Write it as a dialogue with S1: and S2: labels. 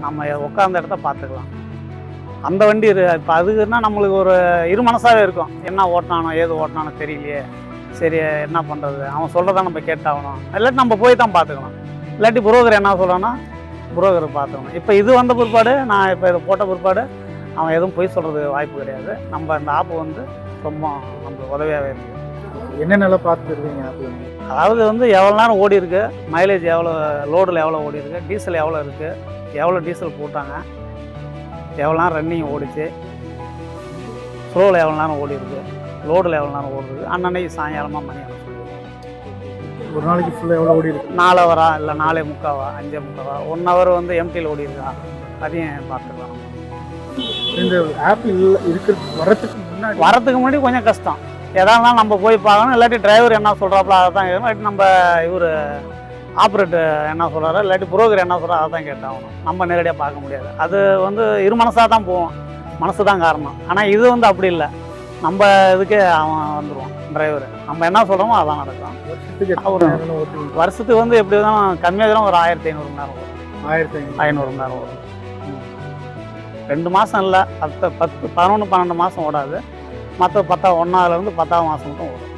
S1: நம்ம உட்காந்த இடத்த பார்த்துக்கலாம். அந்த வண்டி இப்போ அதுக்குன்னா நம்மளுக்கு ஒரு இருமனசாகவே இருக்கும். என்ன ஓட்டினானோ ஏது ஓட்டினானோ தெரியலையே, சரி என்ன பண்ணுறது, அவன் சொல்கிறதான் நம்ம கேட்டாகணும். இல்லாட்டி நம்ம போய் தான் பார்த்துக்கணும். இல்லாட்டி புரோக்கர் என்ன சொல்கிறான்னா புரோக்கரை பார்த்துக்கணும். இப்போ இது வந்த பிற்பாடு, நான் இப்போ இதை போட்ட பிற்பாடு அவன் எதுவும் போய் சொல்கிறதுக்கு வாய்ப்பு கிடையாது. நம்ம இந்த ஆப்பு வந்து ரொம்ப நம்மளுக்கு உதவியாகவே இருக்குது.
S2: என்னென்னலாம் பார்த்துருக்கீங்க ஆப்பு?
S1: அதாவது வந்து எவ்வளோ நேரம் ஓடி இருக்கு, மைலேஜ் எவ்வளோ, லோடில் எவ்வளோ ஓடி இருக்கு, டீசல் எவ்வளோ இருக்குது, எவ்வளோ டீசல் போட்டாங்க, எவ்வளோ நேரம் ரன்னிங் ஓடிச்சு, ஸ்லோவில் எவ்வளோ நேரம் ஓடி இருக்கு, லோடில் எவ்வளோ நேரம் ஓடுது, அன்னன்னைக்கு சாயங்காலமாக மணி
S2: ஒரு நாளைக்கு ஃபுல்லாக எவ்வளோ ஓடி இருக்கு?
S1: 4 ஹவரா இல்லை 4:45 5:45 1 ஹவர் வந்து எம்டியில் ஓடி இருக்கா, அதையும் பார்த்துக்கலாம்.
S2: இந்த ஆப் வரத்துக்கு
S1: முன்னாடி கொஞ்சம் கஷ்டம். எதானாலும் நம்ம போய் பார்க்கணும். இல்லாட்டி டிரைவர் என்ன சொல்கிறாப்புல அதை தான் கேட்கணும். இல்லாட்டி நம்ம இவர் ஆப்ரேட்டர் என்ன சொல்கிறாரோ, இல்லாட்டி புரோக்கர் என்ன சொல்கிறாரோ அதை தான் கேட்டாகணும். நம்ம நேரடியாக பார்க்க முடியாது. அது வந்து இருமனசாக தான் போவோம், மனசு தான் காரணம். ஆனால் இது வந்து அப்படி இல்லை. நம்ம இதுக்கு அவன் வந்துடுவான் டிரைவர், நம்ம என்ன சொல்கிறோமோ அதான் நடக்கும். வருஷத்துக்கு வந்து எப்படி தான் கம்மியாக ஒரு 1500 மணி நேரம் வரும். 1500 மணி நேரம் வரும். 2 மாதம் இல்லை, 10 11 12 மாதம் ஓடாது. மற்ற 1ஆவதுலேருந்து 10ஆவது மாதம் மட்டும் ஓடும்.